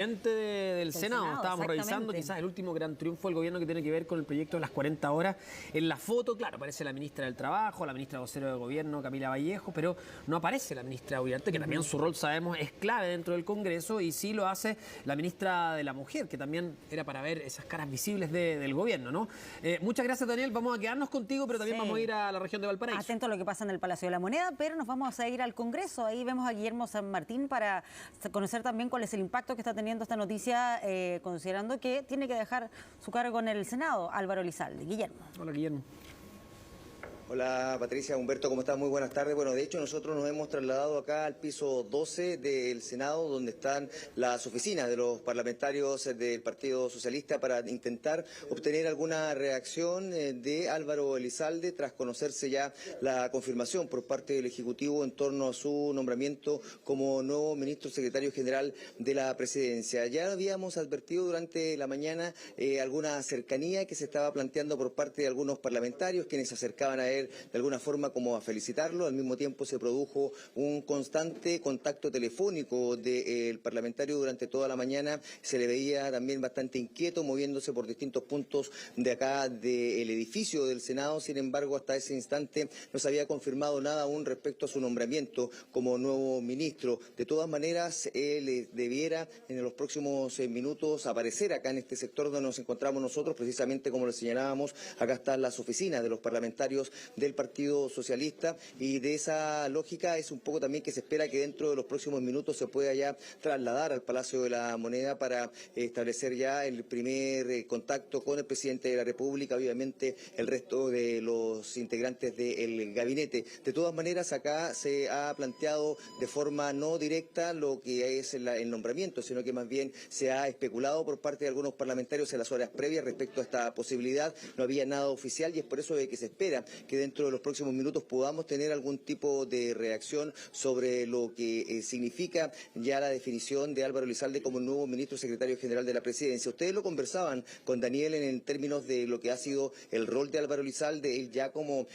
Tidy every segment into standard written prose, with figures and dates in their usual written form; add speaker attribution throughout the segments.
Speaker 1: Del Senado, estábamos revisando quizás el último gran triunfo del gobierno que tiene que ver con el proyecto de las 40 horas. En la foto, claro, aparece la ministra del Trabajo, la ministra vocero de Gobierno, Camila Vallejo, pero no aparece la ministra Uriarte, que también su rol, sabemos, es clave dentro del Congreso, y sí lo hace la ministra de la Mujer, que también era para ver esas caras visibles del gobierno, ¿no? Muchas gracias, Daniel. Vamos a quedarnos contigo, pero también vamos a ir a la región de Valparaíso.
Speaker 2: Atento a lo que pasa en el Palacio de la Moneda, pero nos vamos a ir al Congreso. Ahí vemos a Guillermo San Martín para conocer también cuál es el impacto que está teniendo esta noticia, considerando que tiene que dejar su cargo en el Senado, Álvaro Elizalde. Guillermo.
Speaker 1: Hola, Guillermo.
Speaker 3: Hola Patricia, Humberto, ¿cómo estás? Muy buenas tardes. Bueno, de hecho nosotros nos hemos trasladado acá al piso 12 del Senado, donde están las oficinas de los parlamentarios del Partido Socialista para intentar obtener alguna reacción de Álvaro Elizalde tras conocerse ya la confirmación por parte del Ejecutivo en torno a su nombramiento como nuevo ministro secretario general de la Presidencia. Ya habíamos advertido durante la mañana alguna cercanía que se estaba planteando por parte de algunos parlamentarios, quienes se acercaban a él de alguna forma como a felicitarlo. Al mismo tiempo se produjo un constante contacto telefónico del parlamentario durante toda la mañana. Se le veía también bastante inquieto, moviéndose por distintos puntos de acá del edificio del Senado. Sin embargo, hasta ese instante no se había confirmado nada aún respecto a su nombramiento como nuevo ministro. De todas maneras, él debiera en los próximos minutos aparecer acá en este sector donde nos encontramos nosotros, precisamente como lo señalábamos. Acá están las oficinas de los parlamentarios del Partido Socialista, y de esa lógica es un poco también que se espera que dentro de los próximos minutos se pueda ya trasladar al Palacio de la Moneda para establecer ya el primer contacto con el presidente de la República, obviamente el resto de los integrantes del gabinete. De todas maneras, acá se ha planteado de forma no directa lo que es el nombramiento, sino que más bien se ha especulado por parte de algunos parlamentarios en las horas previas respecto a esta posibilidad. No había nada oficial, y es por eso de que se espera que dentro de los próximos minutos podamos tener algún tipo de reacción sobre lo que significa ya la definición de Álvaro Elizalde como nuevo ministro secretario general de la Presidencia. Ustedes lo conversaban con Daniel en términos de lo que ha sido el rol de Álvaro Elizalde, él ya como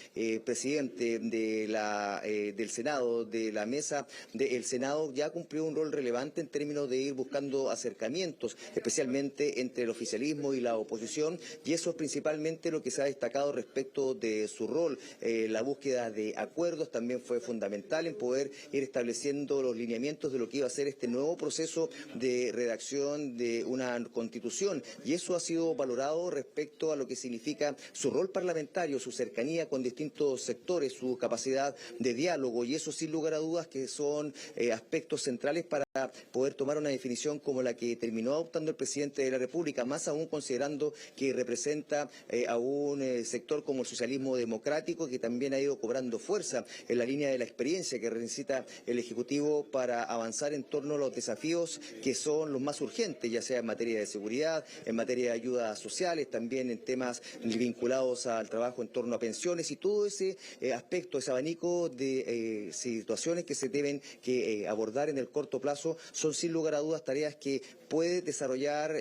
Speaker 3: presidente del Senado, de la mesa del Senado, ya cumplió un rol relevante en términos de ir buscando acercamientos, especialmente entre el oficialismo y la oposición, y eso es principalmente lo que se ha destacado respecto de su rol. La búsqueda de acuerdos también fue fundamental en poder ir estableciendo los lineamientos de lo que iba a ser este nuevo proceso de redacción de una constitución, y eso ha sido valorado respecto a lo que significa su rol parlamentario, su cercanía con distintos sectores, su capacidad de diálogo, y eso sin lugar a dudas que son aspectos centrales para poder tomar una definición como la que terminó adoptando el presidente de la República, más aún considerando que representa a un sector como el socialismo democrático, que también ha ido cobrando fuerza en la línea de la experiencia que necesita el Ejecutivo para avanzar en torno a los desafíos que son los más urgentes, ya sea en materia de seguridad, en materia de ayudas sociales, también en temas vinculados al trabajo en torno a pensiones, y todo ese aspecto, ese abanico de situaciones que se deben abordar en el corto plazo son sin lugar a dudas tareas que puede desarrollar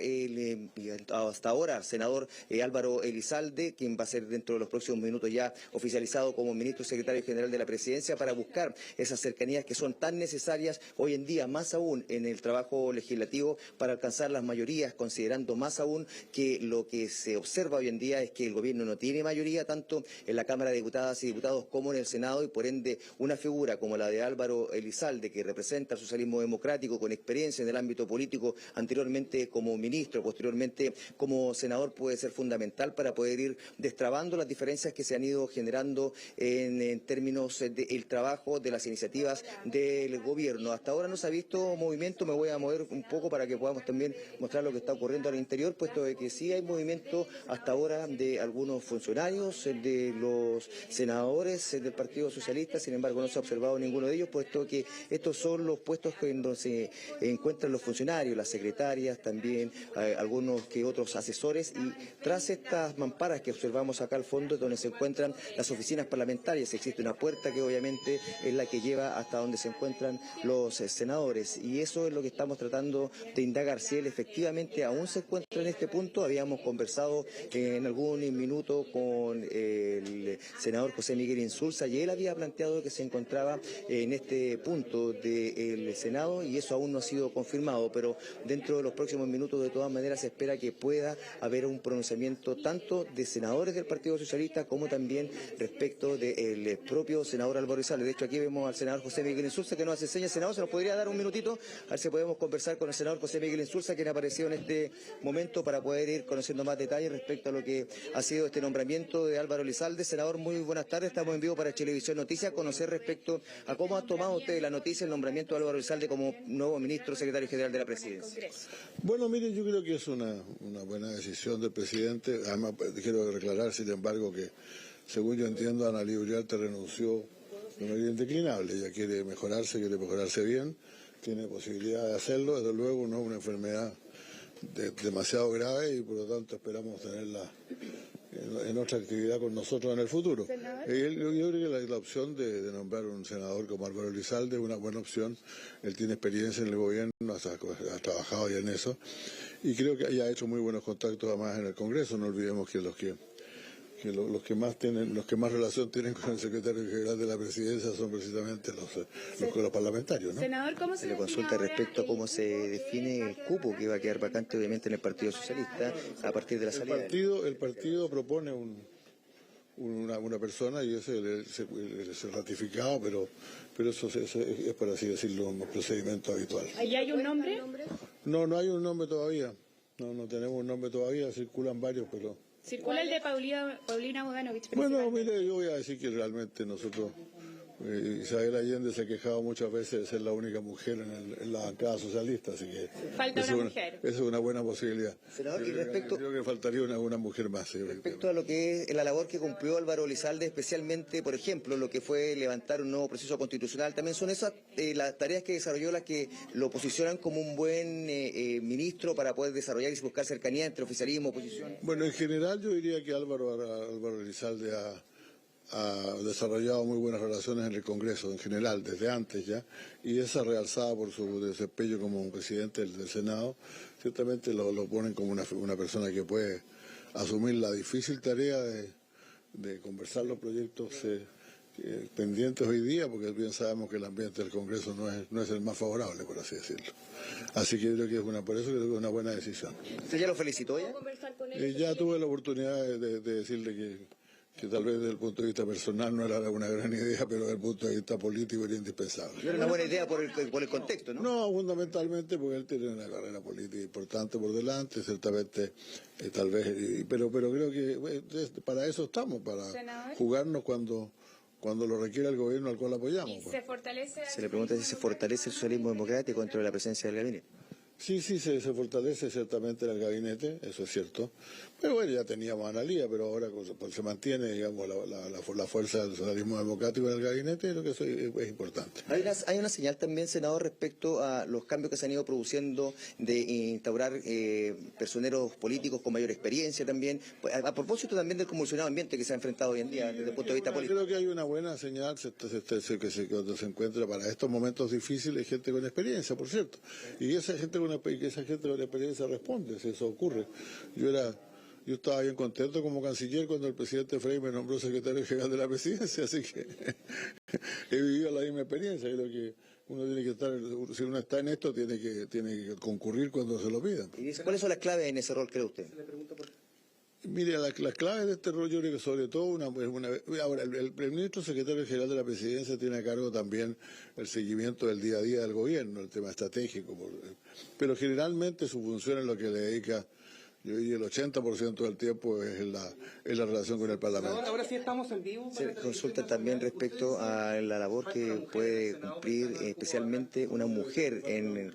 Speaker 3: hasta ahora el senador Álvaro Elizalde, quien va a ser dentro de los próximos minutos ya oficializado como ministro secretario general de la Presidencia, para buscar esas cercanías que son tan necesarias hoy en día, más aún en el trabajo legislativo, para alcanzar las mayorías, considerando más aún que lo que se observa hoy en día es que el gobierno no tiene mayoría tanto en la Cámara de Diputadas y Diputados como en el Senado, y por ende una figura como la de Álvaro Elizalde, que representa al socialismo democrático con experiencia en el ámbito político, anteriormente como ministro, posteriormente como senador, puede ser fundamental para poder ir destrabando las diferencias que se han ido generando en términos del trabajo, de las iniciativas del gobierno. Hasta ahora no se ha visto movimiento, me voy a mover un poco para que podamos también mostrar lo que está ocurriendo al interior, puesto de que sí hay movimiento hasta ahora de algunos funcionarios, de los senadores del Partido Socialista. Sin embargo, no se ha observado ninguno de ellos, puesto que estos son los puestos en donde se encuentran los funcionarios, las secretarias, también algunos que otros asesores, y tras estas mamparas que observamos acá al fondo, donde se encuentran las oficinas parlamentarias, existe una puerta que obviamente es la que lleva hasta donde se encuentran los senadores, y eso es lo que estamos tratando de indagar, si él efectivamente aún se encuentra en este punto. Habíamos conversado en algún minuto con el senador José Miguel Insulza, y él había planteado que se encontraba en este punto del Senado, y y eso aún no ha sido confirmado, pero dentro de los próximos minutos de todas maneras se espera que pueda haber un pronunciamiento tanto de senadores del Partido Socialista como también respecto del propio senador Álvaro Elizalde. De hecho, aquí vemos al senador José Miguel Insulza que nos enseña. Senador, ¿se nos podría dar un minutito? A ver si podemos conversar con el senador José Miguel Insulza, quien ha aparecido en este momento, para poder ir conociendo más detalles respecto a lo que ha sido este nombramiento de Álvaro Elizalde. Senador, muy buenas tardes. Estamos en vivo para Chilevisión Noticias. Conocer respecto a cómo ha tomado usted la noticia, el nombramiento de Álvaro Elizalde como nuevo ministro secretario general de la Presidencia.
Speaker 4: Bueno, mire, yo creo que es una buena decisión del presidente. Además, quiero declarar, sin embargo, que según yo entiendo, Ana Lía Uriarte renunció de manera indeclinable. Ella quiere mejorarse bien, tiene posibilidad de hacerlo. Desde luego no es una enfermedad demasiado grave y por lo tanto esperamos tenerla en otra actividad con nosotros en el futuro. Yo creo que la opción de nombrar un senador como Álvaro Elizalde es una buena opción. Él tiene experiencia en el gobierno, ha trabajado ya en eso y creo que ha hecho muy buenos contactos además en el Congreso. No olvidemos que los que más relación tienen con el secretario general de la Presidencia son precisamente los parlamentarios, ¿no?
Speaker 5: Senador, ¿cómo se
Speaker 3: le consulta respecto a cómo se define el cupo que va a quedar vacante obviamente en el Partido Socialista a partir de la salida?
Speaker 4: El partido propone una persona y ese es ratificado, pero eso es, por así decirlo, un procedimiento habitual.
Speaker 5: ¿Allí hay un nombre?
Speaker 4: No hay un nombre todavía. No tenemos un nombre todavía, circulan varios, pero...
Speaker 5: Circula el de Paulina Bodanovich.
Speaker 4: Bueno, mire, yo voy a decir que realmente nosotros, Isabel Allende se ha quejado muchas veces de ser la única mujer en la bancada socialista, así que...
Speaker 5: Falta una mujer.
Speaker 4: Esa es una buena posibilidad.
Speaker 3: Senador, y respecto...
Speaker 4: Creo que faltaría una mujer más. Sí,
Speaker 3: respecto a lo que es la labor que cumplió Álvaro Elizalde, especialmente, por ejemplo, lo que fue levantar un nuevo proceso constitucional, también son esas las tareas que desarrolló las que lo posicionan como un buen ministro para poder desarrollar y buscar cercanía entre oficialismo y oposición.
Speaker 4: Bueno, en general yo diría que Álvaro Elizalde ha desarrollado muy buenas relaciones en el Congreso, en general, desde antes ya, y esa realzada por su desempeño como un presidente del Senado, ciertamente lo ponen como una persona que puede asumir la difícil tarea de conversar los proyectos pendientes hoy día, porque bien sabemos que el ambiente del Congreso no es el más favorable, por así decirlo. Así que yo creo que por eso creo que es una buena decisión.
Speaker 3: ¿Usted ya lo felicitó ya?
Speaker 4: Ya tuve la oportunidad de decirle que tal vez desde el punto de vista personal no era una gran idea, pero desde el punto de vista político era indispensable.
Speaker 3: Era una buena idea por el contexto, ¿no?
Speaker 4: No, fundamentalmente porque él tiene una carrera política importante por delante, ciertamente, tal vez, pero creo que para eso estamos, para jugarnos cuando lo requiera el gobierno al cual apoyamos.
Speaker 3: Se le pregunta si se fortalece el socialismo democrático dentro de la presencia del gabinete.
Speaker 4: Sí, se fortalece ciertamente el gabinete, eso es cierto. Pero bueno, ya teníamos a Ana Lía, pero ahora se mantiene, digamos, la fuerza del socialismo democrático en el gabinete, creo que eso es importante.
Speaker 3: Hay una señal también, senador, respecto a los cambios que se han ido produciendo de instaurar personeros políticos con mayor experiencia también, a propósito también del convulsionado ambiente que se ha enfrentado hoy en día desde el punto de vista político.
Speaker 4: Creo que hay una buena señal que se encuentra para estos momentos difíciles gente con experiencia, por cierto. Y esa gente con experiencia responde, si eso ocurre. Yo estaba bien contento como canciller cuando el presidente Frei me nombró secretario general de la Presidencia, así que he vivido la misma experiencia. Creo que uno tiene que estar, si uno está en esto, tiene que concurrir cuando se lo pidan.
Speaker 3: ¿Y cuáles son las claves en ese rol, cree usted?
Speaker 4: Mire, las claves de este rol yo creo que sobre todo ahora el ministro secretario general de la Presidencia tiene a cargo también el seguimiento del día a día del gobierno, el tema estratégico, pero generalmente su función es lo que le dedica. Yo diría el 80% del tiempo es la relación con el Parlamento.
Speaker 6: Ahora sí estamos en vivo.
Speaker 3: Se consulta también respecto a la labor que puede cumplir especialmente una mujer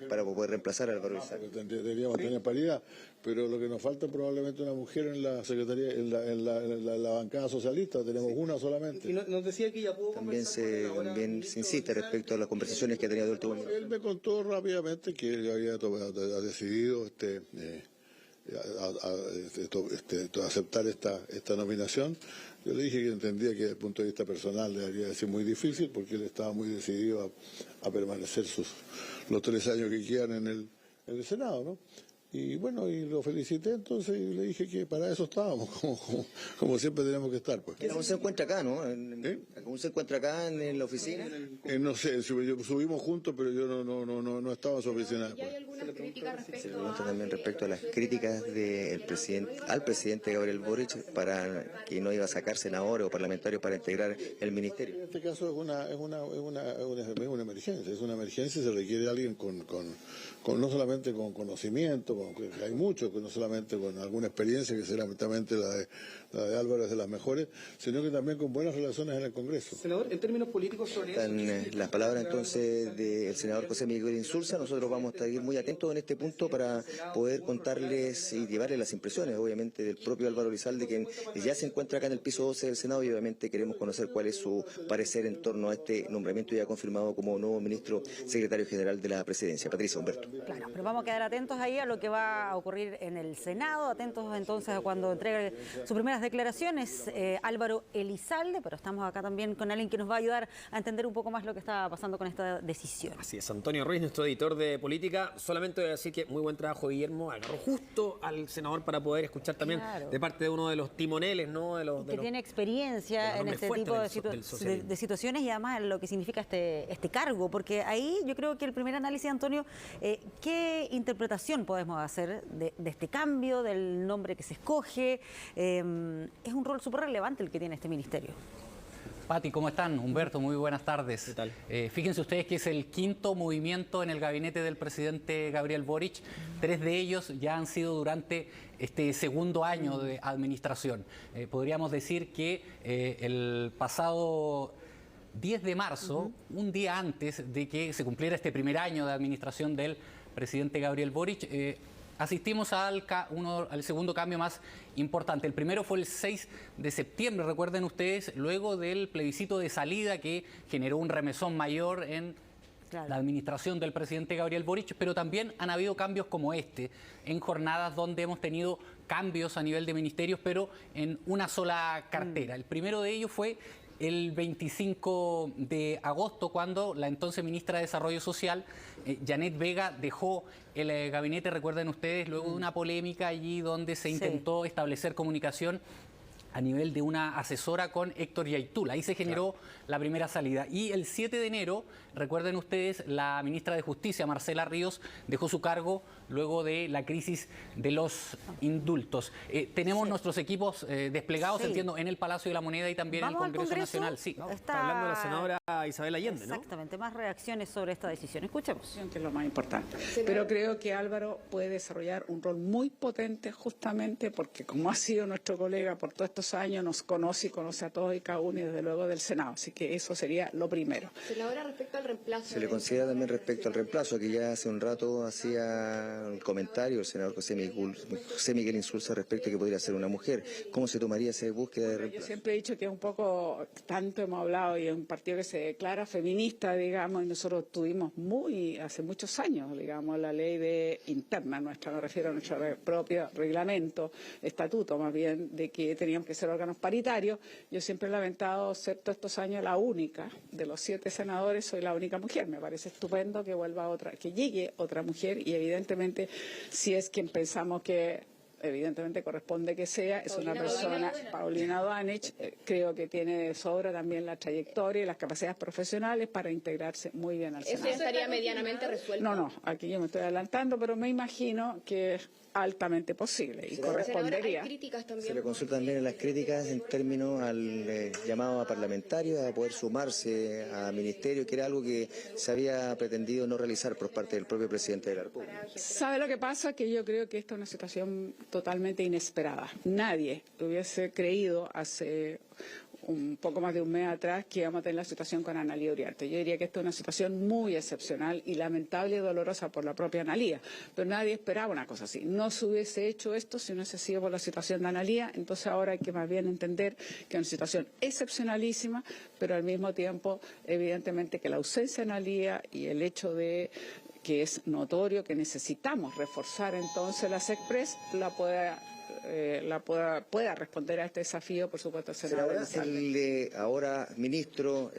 Speaker 3: para poder reemplazar a Álvaro Elizalde.
Speaker 4: Deberíamos tener paridad, pero lo que nos falta es probablemente una mujer en la secretaría, en la bancada socialista. Tenemos una solamente.
Speaker 6: Y nos decía que ya pudo
Speaker 3: también se insiste respecto a las conversaciones que ha tenido de último minuto.
Speaker 4: Él me contó rápidamente que él había decidido aceptar esta nominación. Yo le dije que entendía que desde el punto de vista personal debería ser muy difícil porque él estaba muy decidido a permanecer los 3 años que quedan en el Senado, ¿no? Y bueno, y lo felicité entonces y le dije que para eso estábamos, como siempre tenemos que estar. Pues.
Speaker 3: Aún se encuentra acá, ¿no? ¿Aún se encuentra acá en la oficina?
Speaker 4: No sé, subimos juntos, pero yo no estaba en su oficina.
Speaker 5: ¿Y hay algunas críticas respecto
Speaker 3: Se le pregunta también respecto a las críticas al presidente Gabriel Boric para que no iba a sacar senadores o parlamentarios para integrar el ministerio.
Speaker 4: En este caso es una emergencia, se requiere alguien con no solamente con conocimiento, que hay muchos, que no solamente con alguna experiencia, que seguramente la de Álvaro es de las mejores, sino que también con buenas relaciones en el Congreso.
Speaker 6: Senador, en términos políticos sobre eso...
Speaker 3: Están las palabras entonces del senador José Miguel Insulza. Nosotros vamos a estar muy atentos en este punto para poder contarles y llevarles las impresiones, obviamente, del propio Álvaro Elizalde, quien ya se encuentra acá en el piso 12 del Senado, y obviamente queremos conocer cuál es su parecer en torno a este nombramiento ya confirmado como nuevo ministro secretario general de la Presidencia. Patricia, Humberto.
Speaker 2: Claro, pero vamos a quedar atentos ahí a lo que va a ocurrir en el Senado, atentos entonces a cuando entregue sus primeras declaraciones Álvaro Elizalde, pero estamos acá también con alguien que nos va a ayudar a entender un poco más lo que está pasando con esta decisión.
Speaker 1: Así es, Antonio Ruiz, nuestro editor de política. Solamente voy a decir que muy buen trabajo, Guillermo. Agarró justo al senador para poder escuchar también de parte de uno de los timoneles, ¿no? Que
Speaker 2: tiene experiencia en este tipo de situaciones y además lo que significa este cargo, porque ahí yo creo que el primer análisis, Antonio, ¿qué interpretación podemos hacer de este cambio, del nombre que se escoge? Es un rol súper relevante el que tiene este ministerio.
Speaker 7: Pati, ¿cómo están? Humberto, muy buenas tardes.
Speaker 1: ¿Qué tal?
Speaker 7: Fíjense ustedes que es el quinto movimiento en el gabinete del presidente Gabriel Boric. 3 de ellos ya han sido durante este segundo año de administración. Podríamos decir que el pasado 10 de marzo, un día antes de que se cumpliera este primer año de administración del presidente Gabriel Boric, asistimos al segundo cambio más importante. El primero fue el 6 de septiembre, recuerden ustedes, luego del plebiscito de salida que generó un remesón mayor en la administración del presidente Gabriel Boric, pero también han habido cambios como este, en jornadas donde hemos tenido cambios a nivel de ministerios, pero en una sola cartera. El primero de ellos fue el 25 de agosto, cuando la entonces ministra de Desarrollo Social, Janet Vega, dejó el gabinete, recuerden ustedes, luego de una polémica allí donde se intentó establecer comunicación a nivel de una asesora con Héctor Yaitula. Ahí se generó la primera salida. Y el 7 de enero, recuerden ustedes, la ministra de Justicia, Marcela Ríos, dejó su cargo luego de la crisis de los indultos. Tenemos nuestros equipos desplegados, entiendo, en el Palacio de la Moneda y también en el Congreso Nacional. Sí.
Speaker 1: Está hablando la senadora Isabel Allende, ¿no?
Speaker 2: Exactamente, más reacciones sobre esta decisión. Escuchemos.
Speaker 8: Que es lo más importante. Pero creo que Álvaro puede desarrollar un rol muy potente justamente porque, como ha sido nuestro colega por todos estos años, nos conoce y conoce a todos y cada uno, y desde luego del Senado. Así que eso sería lo primero.
Speaker 5: Senadora, respecto al reemplazo...
Speaker 3: Se le considera también respecto al reemplazo, que ya hace un rato hacía un comentario el senador José Miguel Insulza respecto a que podría ser una mujer. ¿Cómo se tomaría esa búsqueda de reemplazo?
Speaker 8: Yo siempre he dicho que es un poco, tanto hemos hablado, y es un partido que se declara feminista, digamos, y nosotros tuvimos hace muchos años, digamos, la ley interna nuestra, me refiero a nuestro propio reglamento, estatuto más bien, de que teníamos que ser órganos paritarios. Yo siempre he lamentado ser todos estos años la única, de los 7 senadores, soy la única mujer. Me parece estupendo que que llegue otra mujer, y evidentemente, si es quien pensamos que evidentemente corresponde que sea, es una persona, Paulina Duanich, creo que tiene de sobra también la trayectoria y las capacidades profesionales para integrarse muy bien al Senado.
Speaker 5: ¿Eso ya estaría medianamente resuelto?
Speaker 8: No, aquí yo me estoy adelantando, pero me imagino que es altamente posible y correspondería.
Speaker 5: ¿Hay críticas también?
Speaker 3: Se le consulta también en las críticas en términos al llamado a parlamentarios a poder sumarse a ministerio, que era algo que se había pretendido no realizar por parte del propio presidente de la República.
Speaker 8: ¿Sabe lo que pasa? Que yo creo que esta es una situación totalmente inesperada. Nadie hubiese creído hace un poco más de un mes atrás que íbamos a tener la situación con Analía Uriarte. Yo diría que esta es una situación muy excepcional y lamentable y dolorosa por la propia Analía, pero nadie esperaba una cosa así. No se hubiese hecho esto si no hubiese sido por la situación de Analía, entonces ahora hay que más bien entender que es una situación excepcionalísima, pero al mismo tiempo, evidentemente, que la ausencia de Analía y el hecho de que es notorio que necesitamos reforzar entonces la SECPRES, la pueda pueda responder a este desafío, por supuesto, el senador Elizalde.
Speaker 3: Ahora, ministro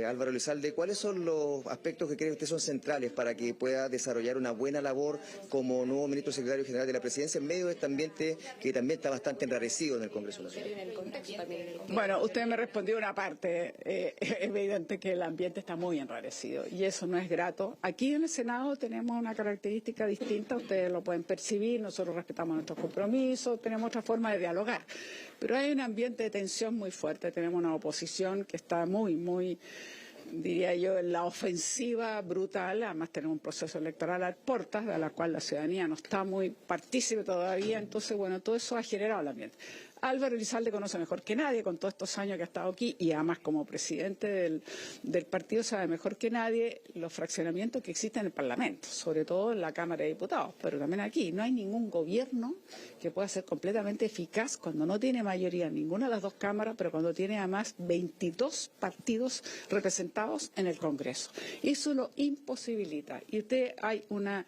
Speaker 3: Álvaro Elizalde, ¿cuáles son los aspectos que cree usted son centrales para que pueda desarrollar una buena labor como nuevo ministro secretario general de la Presidencia en medio de este ambiente que también está bastante enrarecido en el Congreso Nacional?
Speaker 8: Bueno, usted me respondió una parte. Es evidente que el ambiente está muy enrarecido y eso no es grato. Aquí en el Senado tenemos una característica distinta, ustedes lo pueden percibir, nosotros respetamos nuestros compromisos, tenemos otra forma de dialogar, pero hay un ambiente de tensión muy fuerte, tenemos una oposición que está muy, diría yo, en la ofensiva brutal. Además tenemos un proceso electoral a puertas, de la cual la ciudadanía no está muy partícipe todavía, entonces bueno, todo eso ha generado el ambiente. Álvaro Elizalde conoce mejor que nadie, con todos estos años que ha estado aquí, y además como presidente del partido sabe mejor que nadie los fraccionamientos que existen en el Parlamento, sobre todo en la Cámara de Diputados, pero también aquí. No hay ningún gobierno que pueda ser completamente eficaz cuando no tiene mayoría en ninguna de las dos cámaras, pero cuando tiene además 22 partidos representados en el Congreso. Eso lo imposibilita. Y hay una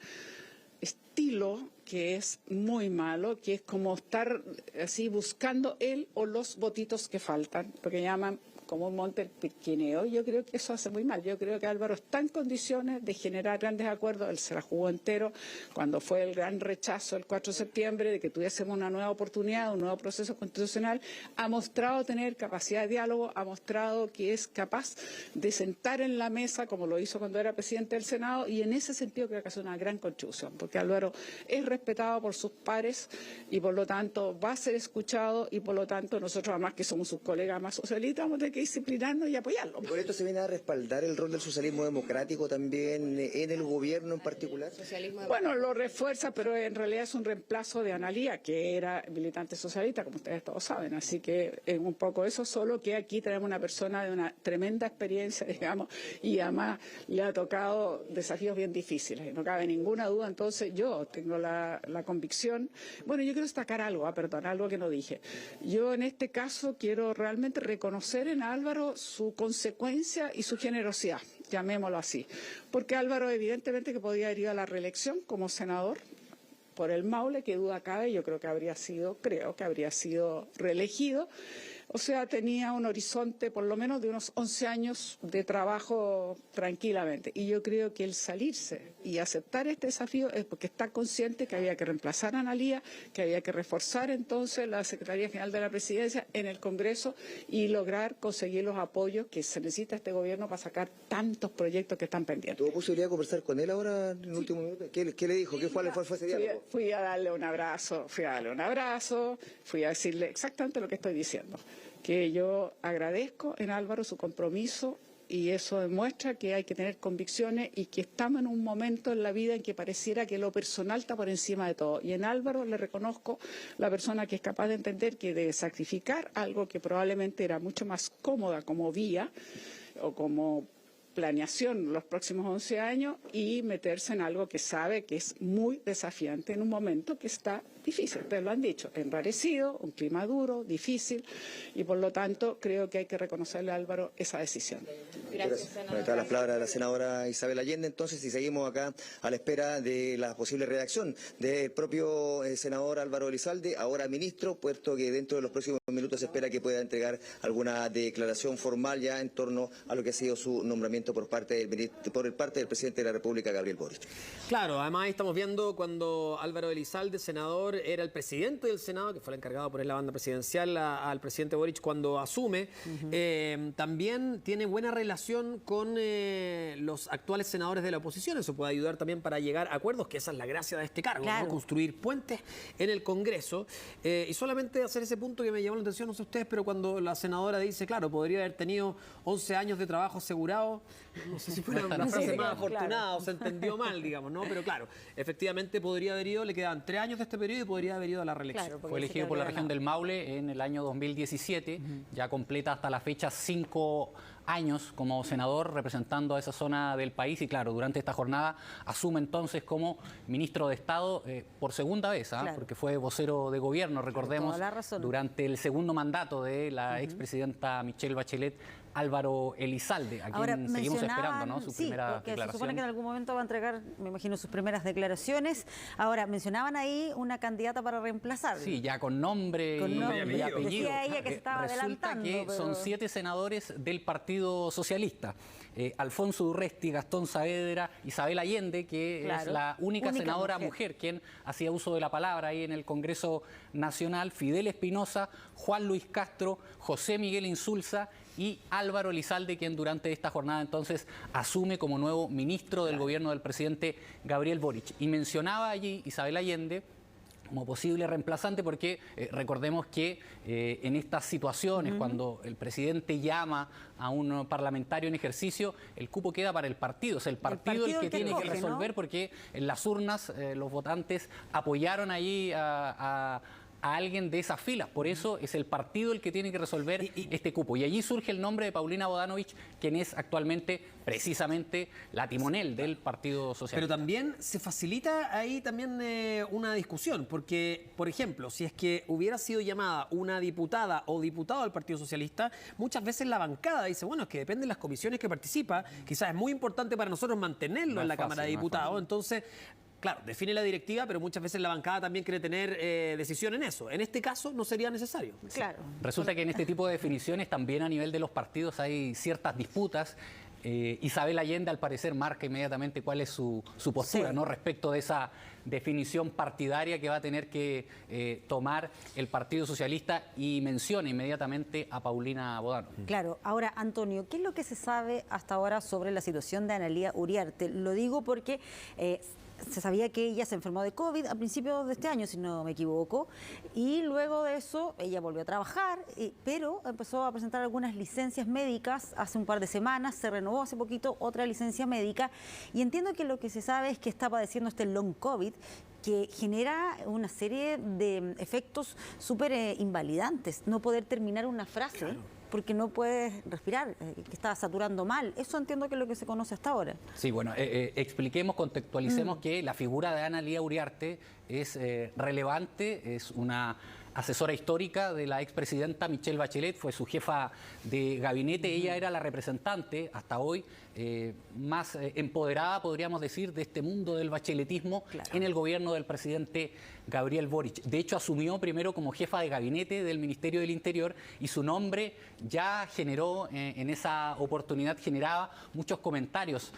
Speaker 8: estilo que es muy malo, que es como estar así buscando él o los votitos que faltan, lo que llaman comúnmente el piquineo. Yo creo que eso hace muy mal. Yo creo que Álvaro está en condiciones de generar grandes acuerdos. Él se la jugó entero cuando fue el gran rechazo el 4 de septiembre de que tuviésemos una nueva oportunidad, un nuevo proceso constitucional. Ha mostrado tener capacidad de diálogo, ha mostrado que es capaz de sentar en la mesa, como lo hizo cuando era presidente del Senado, y en ese sentido creo que hace una gran contribución, porque Álvaro es respetado por sus pares y por lo tanto va a ser escuchado, y por lo tanto nosotros, además que somos sus colegas más socialistas, vamos a tener que disciplinarnos y apoyarlo.
Speaker 3: ¿Por esto se viene a respaldar el rol del socialismo democrático también en el gobierno en particular?
Speaker 8: Bueno, lo refuerza, pero en realidad es un reemplazo de Analía, que era militante socialista, como ustedes todos saben. Así que es un poco eso, solo que aquí tenemos una persona de una tremenda experiencia, digamos, y además le ha tocado desafíos bien difíciles. No cabe ninguna duda. Entonces yo tengo la convicción. Bueno, yo quiero destacar algo, algo que no dije. Yo en este caso quiero realmente reconocer en Álvaro su consecuencia y su generosidad, llamémoslo así, porque Álvaro evidentemente que podía haber ido a la reelección como senador por el Maule, que duda cabe, yo creo que habría sido reelegido. O sea, tenía un horizonte por lo menos de unos 11 años de trabajo tranquilamente. Y yo creo que el salirse y aceptar este desafío es porque está consciente que había que reemplazar a Analía, que había que reforzar entonces la Secretaría General de la Presidencia en el Congreso y lograr conseguir los apoyos que se necesita este gobierno para sacar tantos proyectos que están pendientes.
Speaker 3: ¿Tuvo posibilidad de conversar con él ahora en el último minuto? ¿Qué le dijo? ¿Qué fue ese diálogo?
Speaker 8: Fui a darle un abrazo, fui a decirle exactamente lo que estoy diciendo, que yo agradezco en Álvaro su compromiso, y eso demuestra que hay que tener convicciones y que estamos en un momento en la vida en que pareciera que lo personal está por encima de todo. Y en Álvaro le reconozco la persona que es capaz de entender que debe sacrificar algo que probablemente era mucho más cómoda como vía o como planeación los próximos 11 años y meterse en algo que sabe que es muy desafiante en un momento que está difícil. Ustedes lo han dicho, enrarecido, un clima duro, difícil, y por lo tanto creo que hay que reconocerle a Álvaro esa decisión.
Speaker 5: Gracias, senadora.
Speaker 3: Bueno, está las palabras de la senadora Isabel Allende, entonces, y seguimos acá a la espera de la posible redacción del propio senador Álvaro Elizalde, ahora ministro, puesto que dentro de los próximos minutos se espera que pueda entregar alguna declaración formal ya en torno a lo que ha sido su nombramiento por parte del presidente de la República, Gabriel Boric.
Speaker 1: Claro, además ahí estamos viendo cuando Álvaro Elizalde, senador, era el presidente del Senado, que fue el encargado por la banda presidencial al presidente Boric cuando asume. También tiene buena relación con los actuales senadores de la oposición. Eso puede ayudar también para llegar a acuerdos, que esa es la gracia de este cargo, claro, ¿no? Construir puentes en el Congreso. Y solamente hacer ese punto que me llamó la atención, no sé ustedes, pero cuando la senadora dice, claro, podría haber tenido 11 años de trabajo asegurado, no sé si fue la frase más afortunada o se entendió mal, digamos, ¿no? Pero claro, efectivamente podría haber ido, le quedaban 3 años de este periodo y podría haber ido a la reelección.
Speaker 2: Claro,
Speaker 7: fue elegido por la región del Maule en el año 2017, ya completa hasta la fecha 5 años como senador representando a esa zona del país y claro, durante esta jornada asume entonces como ministro de Estado por segunda vez,
Speaker 2: Claro.
Speaker 7: porque fue vocero de gobierno, recordemos,
Speaker 2: Toda la razón.
Speaker 7: durante el segundo mandato de la expresidenta Michelle Bachelet, Álvaro Elizalde, a quien seguimos esperando, ¿no? Su
Speaker 2: sí,
Speaker 7: primera
Speaker 2: porque
Speaker 7: declaración.
Speaker 2: se supone que en algún momento va a entregar, me imagino, sus primeras declaraciones. Ahora, mencionaban ahí una candidata para reemplazar.
Speaker 7: Sí, ya con nombre,
Speaker 2: Con nombre
Speaker 7: y apellido.
Speaker 2: Decía ella que se estaba
Speaker 7: Resulta
Speaker 2: adelantando,
Speaker 7: que
Speaker 2: pero-
Speaker 7: son 7 senadores del Partido Socialista. Alfonso Urresti, Gastón Saavedra, Isabel Allende, que
Speaker 2: Claro,
Speaker 7: es la única senadora
Speaker 2: mujer.
Speaker 7: mujer quien hacía uso de la palabra ahí en el Congreso Nacional, Fidel Espinosa, Juan Luis Castro, José Miguel Insulza y Álvaro Elizalde, quien durante esta jornada entonces asume como nuevo ministro del gobierno del presidente Gabriel Boric. Y mencionaba allí Isabel Allende como posible reemplazante porque recordemos que en estas situaciones, cuando el presidente llama a un parlamentario en ejercicio, el cupo queda para el partido. O sea, el partido el que tiene que
Speaker 2: escoge,
Speaker 7: resolver
Speaker 2: ¿no?
Speaker 7: porque en las urnas los votantes apoyaron allí a alguien de esas filas. Por eso es el partido el que tiene que resolver este cupo. Y allí surge el nombre de Paulina Bodanovich, quien es actualmente precisamente la timonel del Partido Socialista.
Speaker 1: Pero también se facilita ahí también una discusión, porque, por ejemplo, si es que hubiera sido llamada una diputada o diputado del Partido Socialista, muchas veces la bancada dice, bueno, es que depende de las comisiones que participa, quizás es muy importante para nosotros mantenerlo
Speaker 7: No
Speaker 1: en
Speaker 7: es
Speaker 1: la Cámara de
Speaker 7: fácil, no es
Speaker 1: Diputados,
Speaker 7: fácil.
Speaker 1: entonces... Claro, define la directiva, pero muchas veces la bancada también quiere tener decisión en eso. En este caso no sería necesario.
Speaker 2: Claro.
Speaker 7: Resulta que en este tipo de definiciones también a nivel de los partidos hay ciertas disputas. Isabel Allende al parecer marca inmediatamente cuál es su postura,
Speaker 2: Sí.
Speaker 7: ¿no? Respecto de esa definición partidaria que va a tener que tomar el Partido Socialista y menciona inmediatamente a Paulina Bodano.
Speaker 2: Claro, ahora Antonio, ¿qué es lo que se sabe hasta ahora sobre la situación de Analía Uriarte? Lo digo porque se sabía que ella se enfermó de COVID a principios de este año, si no me equivoco, y luego de eso ella volvió a trabajar, pero empezó a presentar algunas licencias médicas hace un par de semanas, se renovó hace poquito otra licencia médica, y entiendo que lo que se sabe es que está padeciendo este long COVID, que genera una serie de efectos súper invalidantes, no poder terminar una frase. Claro. Porque no puedes respirar, que está saturando mal. Eso entiendo que es lo que se conoce hasta ahora.
Speaker 7: Sí, bueno, expliquemos, contextualicemos que la figura de Analía Uriarte es relevante, es una asesora histórica de la expresidenta Michelle Bachelet, fue su jefa de gabinete, ella era la representante hasta hoy más empoderada, podríamos decir, de este mundo del bacheletismo en el gobierno del presidente Gabriel Boric. De hecho, asumió primero como jefa de gabinete del Ministerio del Interior y su nombre ya generó, en esa oportunidad, generaba muchos comentarios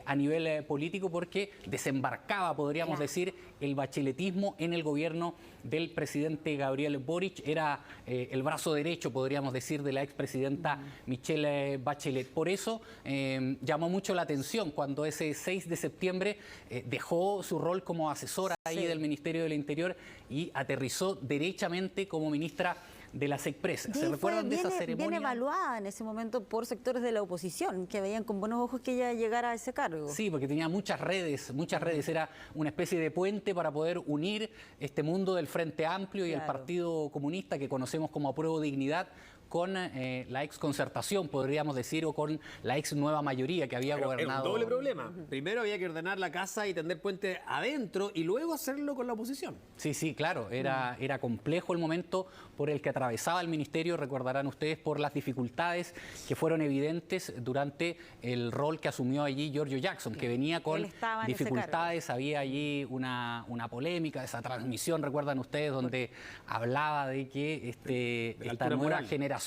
Speaker 7: a nivel político porque desembarcaba, podríamos decir, el bacheletismo en el gobierno del presidente Gabriel Boric. Era el brazo derecho, podríamos decir, de la expresidenta Michelle Bachelet. Por eso llamó mucho la atención cuando ese 6 de septiembre dejó su rol como asesora ahí del Ministerio del Interior y aterrizó derechamente como ministra de las expresas. ¿Se recuerdan de esa ceremonia?
Speaker 2: Bien evaluada en ese momento por sectores de la oposición, que veían con buenos ojos que ella llegara a ese cargo.
Speaker 7: Sí, porque tenía muchas redes, era una especie de puente para poder unir este mundo del Frente Amplio y el Partido Comunista que conocemos como Apruebo Dignidad con la ex concertación, podríamos decir, o con la ex nueva mayoría que había gobernado.
Speaker 1: Era un doble problema. Primero había que ordenar la casa y tender puente adentro y luego hacerlo con la oposición.
Speaker 7: Sí, sí, claro. Era complejo el momento por el que atravesaba el ministerio, recordarán ustedes, por las dificultades que fueron evidentes durante el rol que asumió allí Giorgio Jackson, que venía con dificultades. Había allí una polémica, esa transmisión, recuerdan ustedes, donde hablaba de que esta nueva generación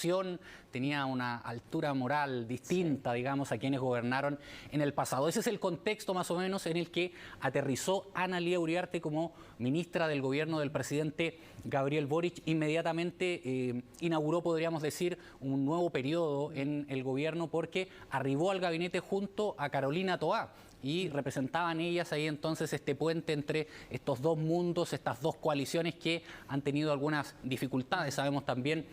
Speaker 7: tenía una altura moral distinta, digamos, a quienes gobernaron en el pasado. Ese es el contexto más o menos en el que aterrizó Analía Uriarte como ministra del gobierno del presidente Gabriel Boric. Inmediatamente inauguró, podríamos decir, un nuevo periodo en el gobierno porque arribó al gabinete junto a Carolina Toá. Y representaban ellas ahí entonces este puente entre estos dos mundos, estas dos coaliciones que han tenido algunas dificultades. Sabemos también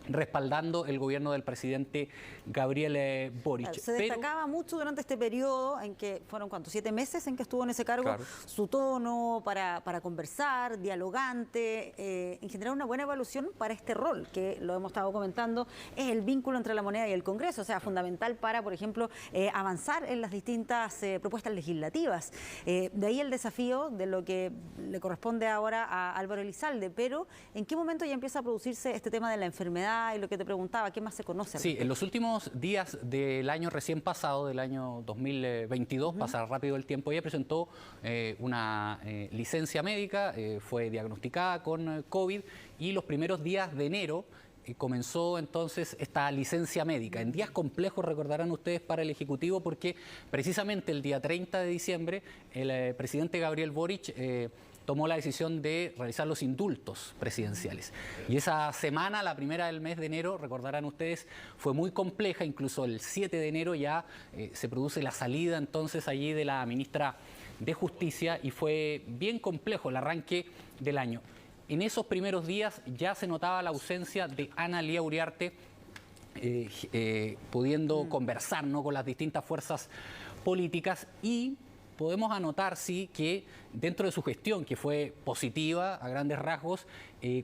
Speaker 7: respaldando el gobierno del presidente Gabriel Boric.
Speaker 2: Se destacaba mucho durante este periodo en que fueron, ¿cuántos? 7 meses en que estuvo en ese cargo,
Speaker 7: claro,
Speaker 2: su tono para conversar, dialogante, en general una buena evaluación para este rol, que lo hemos estado comentando, es el vínculo entre la moneda y el Congreso, o sea, fundamental para, por ejemplo, avanzar en las distintas propuestas legislativas. De ahí el desafío de lo que le corresponde ahora a Álvaro Elizalde, pero ¿en qué momento ya empieza a producirse este tema de la enfermedad y lo que te preguntaba, qué más se conoce?
Speaker 7: Sí, en los últimos días del año recién pasado, del año 2022, pasa rápido el tiempo, ella presentó una licencia médica, fue diagnosticada con COVID y los primeros días de enero comenzó entonces esta licencia médica. En días complejos, recordarán ustedes, para el Ejecutivo, porque precisamente el día 30 de diciembre el presidente Gabriel Boric tomó la decisión de realizar los indultos presidenciales. Y esa semana, la primera del mes de enero, recordarán ustedes, fue muy compleja. Incluso el 7 de enero ya se produce la salida entonces allí de la ministra de Justicia y fue bien complejo el arranque del año. En esos primeros días ya se notaba la ausencia de Ana Lía Uriarte, pudiendo conversar, ¿no?, con las distintas fuerzas políticas, y podemos anotar, sí, que dentro de su gestión, que fue positiva a grandes rasgos,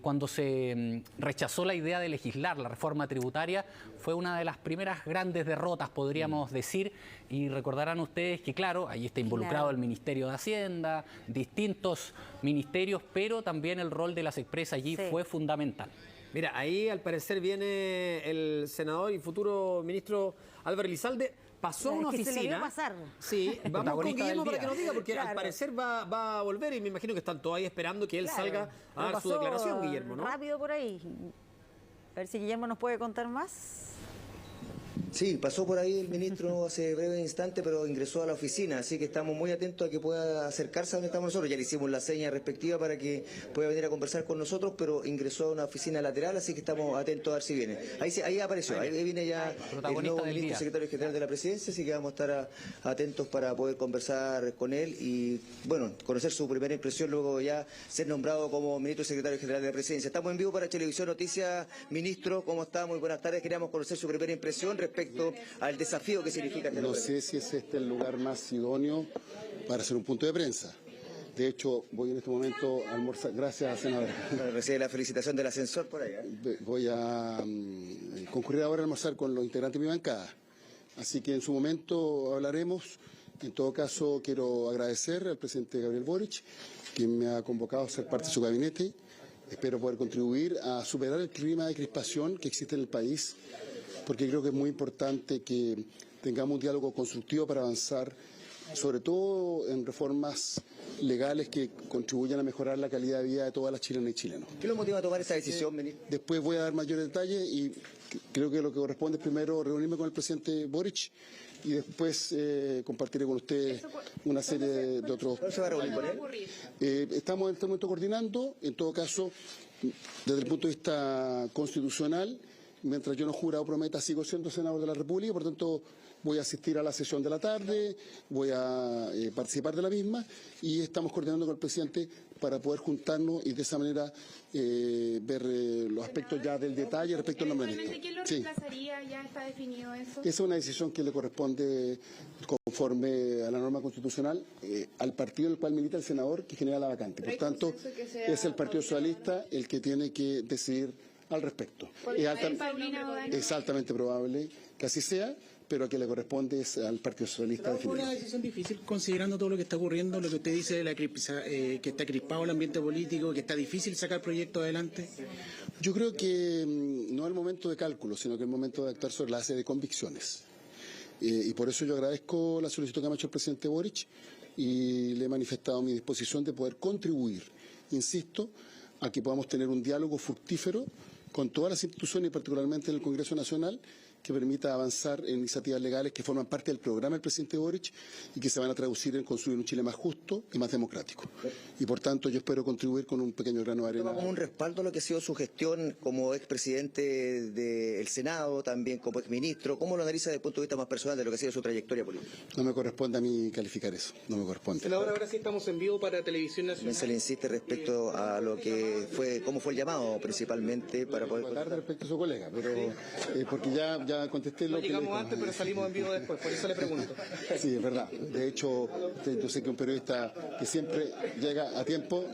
Speaker 7: cuando se rechazó la idea de legislar la reforma tributaria, fue una de las primeras grandes derrotas, podríamos decir, y recordarán ustedes que, claro, ahí está involucrado el Ministerio de Hacienda, distintos ministerios, pero también el rol de las Express allí fue fundamental.
Speaker 1: Mira, ahí al parecer viene el senador y futuro ministro Álvaro Elizalde. Pasó a una oficina. Se le vio pasar. Sí, vamos con Guillermo para que nos diga, porque al parecer va a volver y me imagino que están todos ahí esperando que él salga a dar su declaración, Guillermo, ¿no?
Speaker 2: Rápido por ahí. A ver si Guillermo nos puede contar más.
Speaker 3: Sí, pasó por ahí el ministro hace breve instante, pero ingresó a la oficina, así que estamos muy atentos a que pueda acercarse a donde estamos nosotros. Ya le hicimos la seña respectiva para que pueda venir a conversar con nosotros, pero ingresó a una oficina lateral, así que estamos atentos a ver si viene. Ahí apareció, ahí viene ya el nuevo ministro secretario general de la Presidencia, así que vamos a estar atentos para poder conversar con él y, bueno, conocer su primera impresión, luego ya ser nombrado como ministro secretario general de la Presidencia. Estamos en vivo para Televisión Noticias. Ministro, ¿cómo está? Muy buenas tardes. Queríamos conocer su primera impresión respecto al desafío que significa este
Speaker 9: No sé si es este el lugar más idóneo para hacer un punto de prensa. De hecho, voy en este momento a almorzar. Gracias, senadora.
Speaker 3: Recibe la felicitación del ascensor por ahí.
Speaker 9: Voy a concurrir ahora a almorzar con los integrantes de mi bancada. Así que en su momento hablaremos. En todo caso, quiero agradecer al presidente Gabriel Boric, quien me ha convocado a ser parte de su gabinete. Espero poder contribuir a superar el clima de crispación que existe en el país, porque creo que es muy importante que tengamos un diálogo constructivo para avanzar, sobre todo en reformas legales que contribuyan a mejorar la calidad de vida de todas las chilenas y chilenos.
Speaker 3: ¿Qué lo motiva a tomar esa decisión, ministro?
Speaker 9: Después voy a dar mayores detalles y creo que lo que corresponde es primero reunirme con el presidente Boric y después compartiré con ustedes una serie de otros...
Speaker 3: ¿No se va a reunir con él?
Speaker 9: Estamos en este momento coordinando, en todo caso, desde el punto de vista constitucional. Mientras yo no jurado prometa, sigo siendo senador de la República, por tanto voy a asistir a la sesión de la tarde, voy a participar de la misma y estamos coordinando con el presidente para poder juntarnos y de esa manera ver los aspectos ya del detalle respecto al nombramiento.
Speaker 5: ¿Quién lo reemplazaría? ¿Ya está definido eso?
Speaker 9: Esa es una decisión que le corresponde conforme a la norma constitucional al partido en el cual milita el senador que genera la vacante. Por tanto, es el Partido Socialista el que tiene que decidir al respecto. Es altamente probable que así sea, pero a quien le corresponde es al Partido Socialista.
Speaker 6: ¿Fue una decisión difícil considerando todo lo que está ocurriendo, lo que usted dice de que está crispado el ambiente político, que está difícil sacar proyectos adelante?
Speaker 9: Yo creo que no es el momento de cálculo, sino que es el momento de actuar sobre la base de convicciones. Y por eso yo agradezco la solicitud que me ha hecho el presidente Boric y le he manifestado mi disposición de poder contribuir, insisto, a que podamos tener un diálogo fructífero con todas las instituciones y particularmente en el Congreso Nacional, que permita avanzar en iniciativas legales que forman parte del programa del presidente Boric y que se van a traducir en construir un Chile más justo y más democrático. Y por tanto yo espero contribuir con un pequeño grano de arena.
Speaker 3: Como un respaldo a lo que ha sido su gestión como expresidente del Senado, también como exministro, ¿cómo lo analiza desde el punto de vista más personal de lo que ha sido su trayectoria política?
Speaker 9: No me corresponde a mí calificar eso, no me corresponde.
Speaker 6: Senador, ahora sí estamos en vivo para Televisión Nacional.
Speaker 3: Se le insiste respecto a lo que fue, cómo fue el llamado principalmente para poder...
Speaker 9: Tarde respecto a su colega, pero porque ya contesté lo que
Speaker 6: llegamos antes, pero salimos en vivo después, por eso le pregunto.
Speaker 9: Sí, es verdad. De hecho, yo sé que un periodista que siempre llega a tiempo,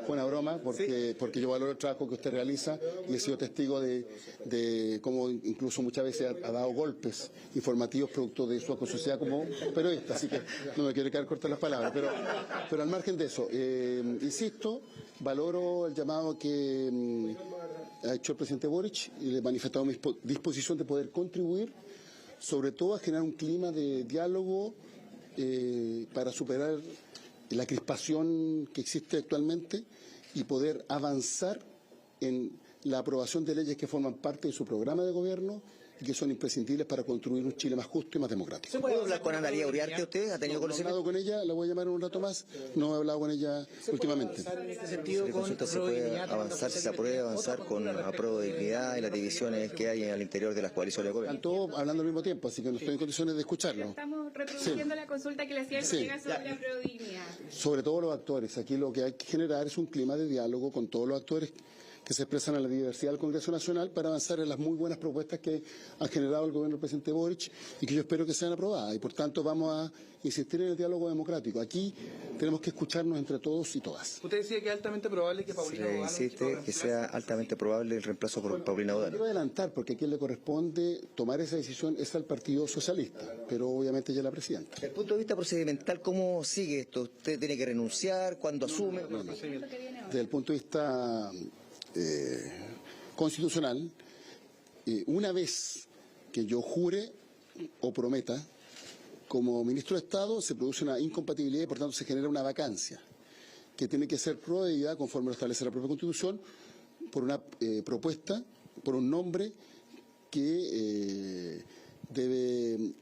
Speaker 9: fue una broma, porque yo valoro el trabajo que usted realiza y he sido testigo de cómo incluso muchas veces ha dado golpes informativos producto de su sociedad como periodista, así que no me quiero quedar cortas las palabras, pero al margen de eso, insisto, valoro el llamado que ha hecho el presidente Boric y le he manifestado mi disposición de poder contribuir, sobre todo a generar un clima de diálogo para superar la crispación que existe actualmente y poder avanzar en la aprobación de leyes que forman parte de su programa de gobierno y que son imprescindibles para construir un Chile más justo y más democrático.
Speaker 3: ¿Se puede hablar con Analía Uriarte usted? ¿Ha tenido conocimiento?
Speaker 9: No he hablado con ella, la voy a llamar en un rato más, no he hablado con ella últimamente.
Speaker 3: En este sentido, se puede avanzar, si se puede avanzar con apruebo de dignidad y las divisiones que hay al interior de las coaliciones de gobierno.
Speaker 9: Están todos hablando al mismo tiempo, así que no estoy en condiciones de escucharlo.
Speaker 5: Estamos reproduciendo la consulta que le hacía el colega sobre la apruebo de dignidad.
Speaker 9: Sobre todo los actores, aquí lo que hay que generar es un clima de diálogo con todos los actores que se expresan en la diversidad del Congreso Nacional para avanzar en las muy buenas propuestas que ha generado el gobierno del presidente Boric y que yo espero que sean aprobadas. Y por tanto vamos a insistir en el diálogo democrático. Aquí tenemos que escucharnos entre todos y todas.
Speaker 6: Usted decía que es altamente probable que Paulina O'Donnell...
Speaker 3: insiste que sea altamente probable el reemplazo por Paulina O'Donnell.
Speaker 9: Quiero adelantar, porque a quien le corresponde tomar esa decisión es al Partido Socialista, pero obviamente ya la presidenta.
Speaker 3: Desde el punto de vista procedimental, ¿cómo sigue esto? ¿Usted tiene que renunciar? ¿Cuándo asume?
Speaker 9: Desde el punto de vista constitucional, una vez que yo jure o prometa como ministro de Estado, se produce una incompatibilidad y por tanto se genera una vacancia que tiene que ser proveída, conforme lo establece la propia Constitución, por una propuesta, por un nombre que debe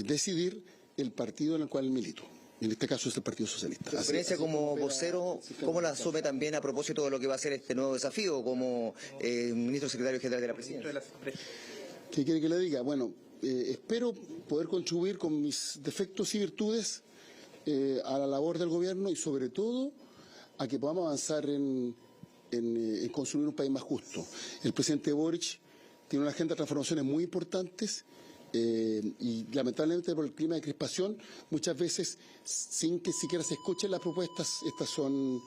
Speaker 9: decidir el partido en el cual milito. En este caso es el Partido Socialista.
Speaker 3: Su experiencia como vocero, ¿cómo la asume también a propósito de lo que va a ser este nuevo desafío como ministro secretario general de la Presidencia?
Speaker 9: ¿Qué quiere que le diga? Bueno, espero poder contribuir con mis defectos y virtudes a la labor del gobierno y sobre todo a que podamos avanzar en construir un país más justo. El presidente Boric tiene una agenda de transformaciones muy importantes y lamentablemente por el clima de crispación muchas veces sin que siquiera se escuchen las propuestas, estas son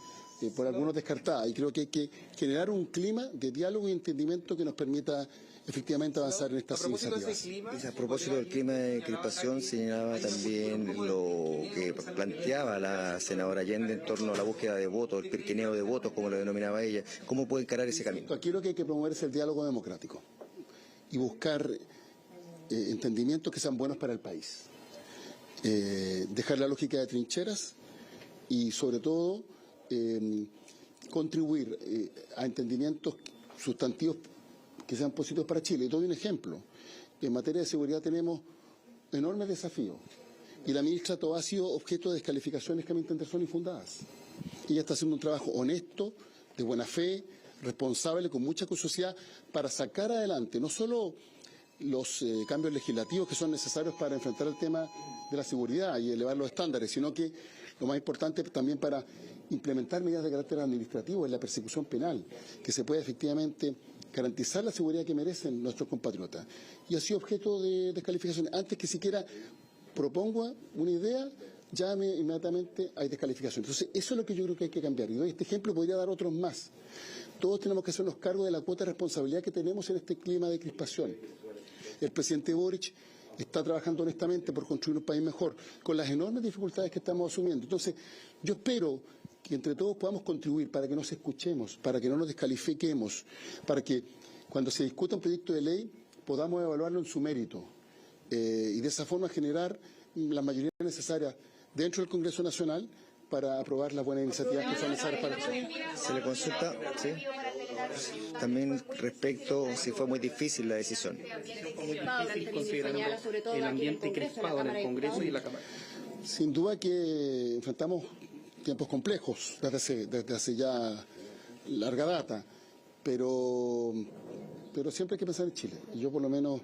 Speaker 9: por algunos descartadas y creo que hay que generar un clima de diálogo y entendimiento que nos permita efectivamente avanzar en estas iniciativas.
Speaker 3: A propósito del clima de crispación, señalaba también lo que planteaba la senadora Allende en torno a la búsqueda de votos, el pirquineo de votos, como lo denominaba ella. ¿Cómo puede encarar ese camino?
Speaker 9: Aquí lo que hay que promover es el diálogo democrático y buscar entendimientos que sean buenos para el país. Dejar la lógica de trincheras y sobre todo contribuir a entendimientos sustantivos que sean positivos para Chile. Y doy un ejemplo. En materia de seguridad tenemos enormes desafíos y la ministra Tobá ha sido objeto de descalificaciones que a mi entender son infundadas. Ella está haciendo un trabajo honesto, de buena fe, responsable, con mucha curiosidad para sacar adelante no solo los cambios legislativos que son necesarios para enfrentar el tema de la seguridad y elevar los estándares, sino que lo más importante también para implementar medidas de carácter administrativo en la persecución penal, que se pueda efectivamente garantizar la seguridad que merecen nuestros compatriotas. Y ha sido objeto de descalificaciones. Antes que siquiera proponga una idea, ya inmediatamente hay descalificación. Entonces, eso es lo que yo creo que hay que cambiar. Y doy este ejemplo, podría dar otros más. Todos tenemos que hacernos cargo de la cuota de responsabilidad que tenemos en este clima de crispación. El presidente Boric está trabajando honestamente por construir un país mejor, con las enormes dificultades que estamos asumiendo. Entonces, yo espero que entre todos podamos contribuir para que nos escuchemos, para que no nos descalifiquemos, para que cuando se discuta un proyecto de ley podamos evaluarlo en su mérito y de esa forma generar la mayoría necesaria dentro del Congreso Nacional para aprobar las buenas iniciativas que son necesarias para Chile.
Speaker 3: Se le consulta, ¿sí? también respecto si fue muy difícil la decisión.
Speaker 6: Difícil considerando el ambiente crispado en el Congreso y en la Cámara.
Speaker 9: Sin duda que enfrentamos tiempos complejos desde hace ya larga data, pero siempre hay que pensar en Chile. Yo por lo menos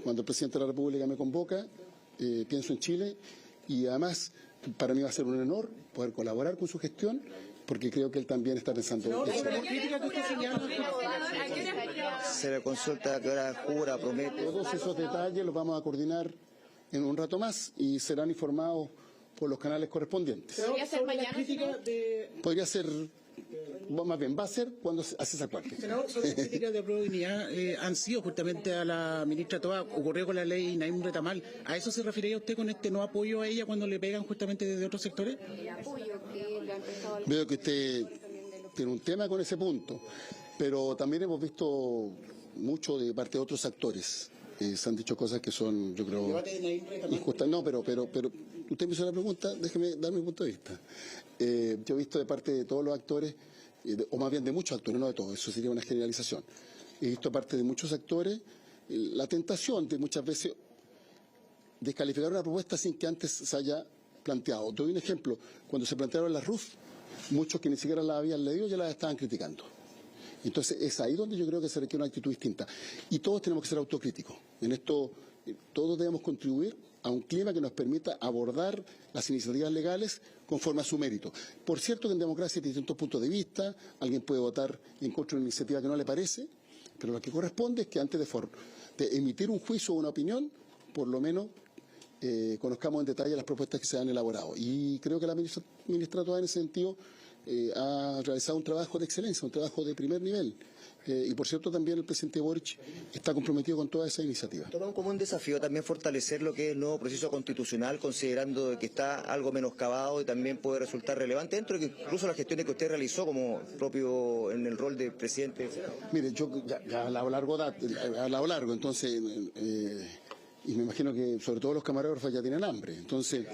Speaker 9: cuando el presidente de la República me convoca, pienso en Chile y además para mí va a ser un honor poder colaborar con su gestión porque creo que él también está pensando en Chile.
Speaker 3: Se le consulta que ahora jura, promete.
Speaker 9: Todos esos detalles los vamos a coordinar en un rato más y serán informados por los canales correspondientes.
Speaker 5: ¿Podría ser mañana?
Speaker 9: Podría ser, más bien, va a ser cuando se hace esa parte.
Speaker 6: Senador, sobre las críticas de Apruebo Dignidad han sido justamente a la ministra Toa, ocurrió con la ley Naim Retamal. ¿A eso se refería usted con este no apoyo a ella cuando le pegan justamente desde otros sectores?
Speaker 9: Veo que usted tiene un tema con ese punto, pero también hemos visto mucho de parte de otros actores. Se han dicho cosas que son, yo creo, injustas. No, pero usted me hizo la pregunta, déjeme dar mi punto de vista. Yo he visto de parte de todos los actores, o más bien de muchos actores, no de todos, eso sería una generalización. He visto parte de muchos actores la tentación de muchas veces descalificar una propuesta sin que antes se haya planteado. Te doy un ejemplo, cuando se plantearon las RUF, muchos que ni siquiera las habían leído ya las estaban criticando. Entonces es ahí donde yo creo que se requiere una actitud distinta. Y todos tenemos que ser autocríticos. En esto todos debemos contribuir a un clima que nos permita abordar las iniciativas legales conforme a su mérito. Por cierto que en democracia hay distintos puntos de vista, alguien puede votar en contra de una iniciativa que no le parece, pero lo que corresponde es que antes de emitir un juicio o una opinión, por lo menos conozcamos en detalle las propuestas que se han elaborado. Y creo que la ministra Toa en ese sentido ha realizado un trabajo de excelencia, un trabajo de primer nivel. Y por cierto también el presidente Boric está comprometido con toda esa iniciativa.
Speaker 3: Tomamos como un desafío también fortalecer lo que es el nuevo proceso constitucional, considerando que está algo menoscabado y también puede resultar relevante dentro de que incluso las gestiones que usted realizó como propio en el rol de presidente.
Speaker 9: Mire, yo ya a lo largo, entonces, y me imagino que sobre todo los camarógrafos ya tienen hambre, entonces,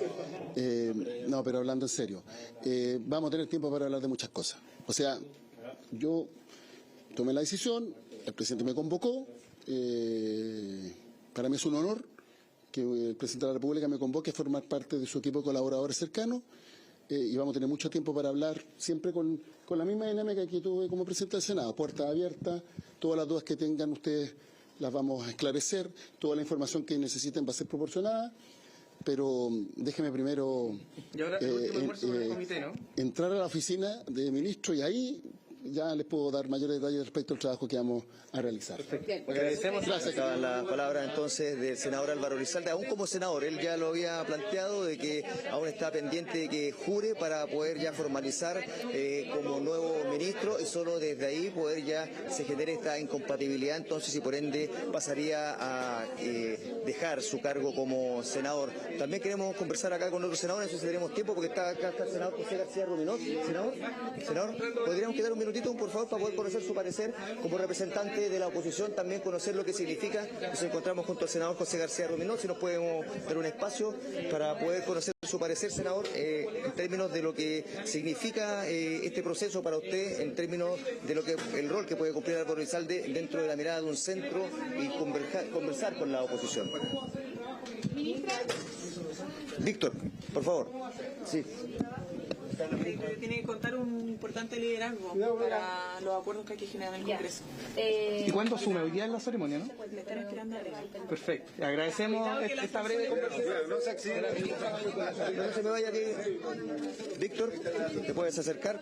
Speaker 9: no, pero hablando en serio, vamos a tener tiempo para hablar de muchas cosas. O sea, yo tomé la decisión, el presidente me convocó, para mí es un honor que el presidente de la República me convoque a formar parte de su equipo de colaboradores cercanos y vamos a tener mucho tiempo para hablar siempre con la misma dinámica que tuve como presidente del Senado, puertas abiertas, todas las dudas que tengan ustedes las vamos a esclarecer, toda la información que necesiten va a ser proporcionada, pero déjeme primero entrar a la oficina de ministro y ahí ya les puedo dar mayores detalles respecto al trabajo que vamos a realizar.
Speaker 3: Agradecemos. Gracias. La palabra entonces del senador Álvaro Elizalde, aún como senador, él ya lo había planteado de que aún está pendiente de que jure para poder ya formalizar como nuevo ministro y solo desde ahí poder ya se genere esta incompatibilidad entonces y por ende pasaría a dejar su cargo como senador. También queremos conversar acá con otros senadores, no sé si tenemos tiempo porque está acá el senador José García Ruminot. Senador, ¿podríamos quedar un minutito por favor para poder conocer su parecer como representante de la oposición, también conocer lo que significa? Nos encontramos junto al senador José García Ruminot, si nos podemos dar un espacio para poder conocer su parecer, senador, en términos de lo que significa este proceso para usted, en términos de lo que el rol que puede cumplir Álvaro Elizalde dentro de la mirada de un centro y conversar con la oposición. Víctor, por favor. Sí.
Speaker 10: Tiene que contar un importante liderazgo para los acuerdos que hay que generar en el Congreso.
Speaker 6: ¿Y cuándo asume? Hoy día en la ceremonia, ¿no?
Speaker 10: Le están esperando a él.
Speaker 6: Perfecto. Le agradecemos esta breve conversación.
Speaker 3: No se me vaya aquí. Víctor, ¿te puedes acercar?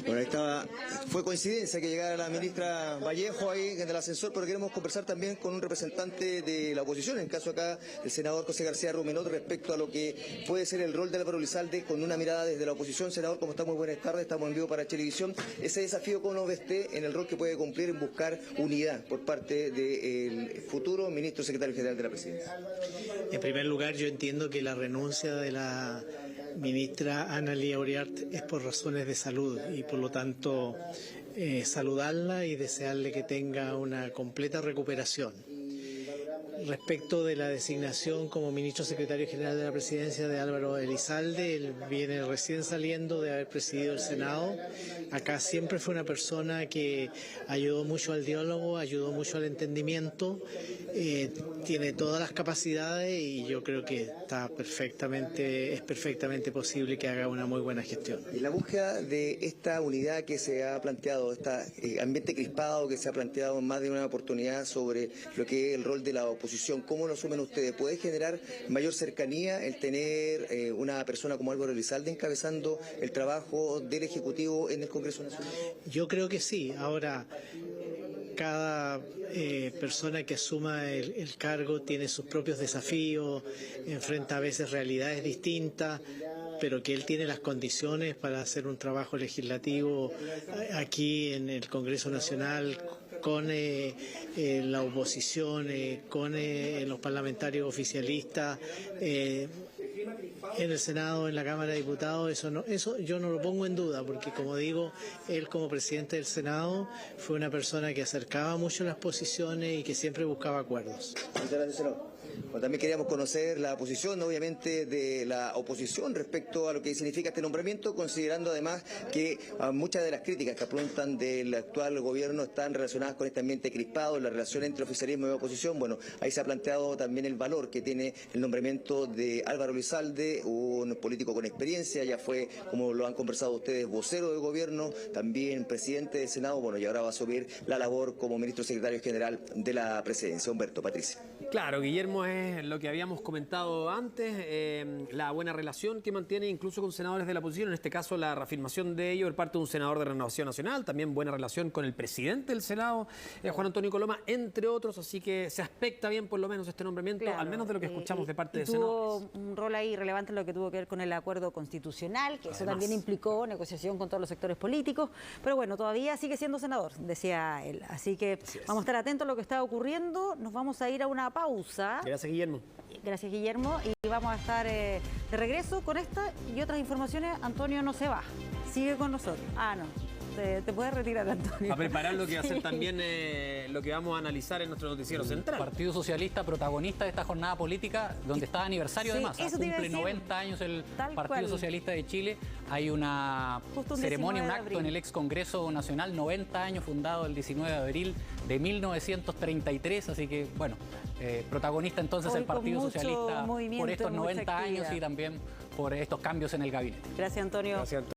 Speaker 3: Bueno, fue coincidencia que llegara la ministra Vallejo ahí en el ascensor, pero queremos conversar también con un representante de la oposición, en el caso acá el senador José García Ruminot, respecto a lo que puede ser el rol de Álvaro Elizalde con una mirada desde la oposición. Senador, ¿cómo está? Muy buenas tardes, estamos en vivo para Televisión. Ese desafío, ¿cómo lo ve usted en el rol que puede cumplir en buscar unidad por parte del futuro ministro secretario general de la Presidencia?
Speaker 11: En primer lugar, yo entiendo que la renuncia de la ministra Ana Lía Uriarte es por razones de salud y por lo tanto saludarla y desearle que tenga una completa recuperación. Respecto de la designación como ministro secretario general de la presidencia de Álvaro Elizalde, él viene recién saliendo de haber presidido el Senado. Acá siempre fue una persona que ayudó mucho al diálogo, ayudó mucho al entendimiento, tiene todas las capacidades y yo creo que es perfectamente posible que haga una muy buena gestión.
Speaker 3: Y la búsqueda de esta unidad que se ha planteado, este ambiente crispado que se ha planteado en más de una oportunidad sobre lo que es el rol de la oposición, ¿cómo lo asumen ustedes? ¿Puede generar mayor cercanía el tener una persona como Álvaro Elizalde encabezando el trabajo del Ejecutivo en el Congreso Nacional?
Speaker 11: Yo creo que sí. Ahora, cada persona que asuma el cargo tiene sus propios desafíos, enfrenta a veces realidades distintas, pero que él tiene las condiciones para hacer un trabajo legislativo aquí en el Congreso Nacional, con la oposición, con los parlamentarios oficialistas, en el Senado, en la Cámara de Diputados. Eso yo no lo pongo en duda, porque como digo, él como presidente del Senado fue una persona que acercaba mucho las posiciones y que siempre buscaba acuerdos.
Speaker 3: Muchas gracias, senador. Bueno, también queríamos conocer la posición, obviamente, de la oposición respecto a lo que significa este nombramiento, considerando además que muchas de las críticas que apuntan del actual gobierno están relacionadas con este ambiente crispado, la relación entre oficialismo y oposición. Bueno, ahí se ha planteado también el valor que tiene el nombramiento de Álvaro Elizalde, un político con experiencia, ya fue, como lo han conversado ustedes, vocero del gobierno, también presidente del Senado, bueno, y ahora va a asumir la labor como ministro secretario general de la presidencia. Humberto, Patricia.
Speaker 1: Claro, Guillermo, es lo que habíamos comentado antes, la buena relación que mantiene incluso con senadores de la oposición, en este caso la reafirmación de ello por parte de un senador de Renovación Nacional, también buena relación con el presidente del Senado, Juan Antonio Coloma, entre otros, así que se aspecta bien por lo menos este nombramiento, claro, al menos de lo que escuchamos de parte de senadores.
Speaker 2: Tuvo un rol ahí relevante en lo que tuvo que ver con el acuerdo constitucional, que eso también implicó negociación con todos los sectores políticos, pero bueno, todavía sigue siendo senador, decía él, así que vamos a estar atentos a lo que está ocurriendo, nos vamos a ir a una pausa.
Speaker 1: Gracias, Guillermo.
Speaker 2: Gracias, Guillermo, y vamos a estar de regreso con esta y otras informaciones. Antonio no se va, sigue con nosotros. Ah, no. Te puedes retirar, Antonio.
Speaker 1: A preparar lo que va a ser también lo que vamos a analizar en nuestro noticiero central.
Speaker 7: Partido Socialista, protagonista de esta jornada política, donde está de aniversario además. Cumple 90 años el Partido Socialista de Chile. Hay una ceremonia, un acto en el ex Congreso Nacional, 90 años, fundado el 19 de abril de 1933. Así que, bueno, protagonista entonces el Partido Socialista por estos 90 años y también por estos cambios en el gabinete.
Speaker 2: Gracias, Antonio.
Speaker 1: Gracias, Antonio.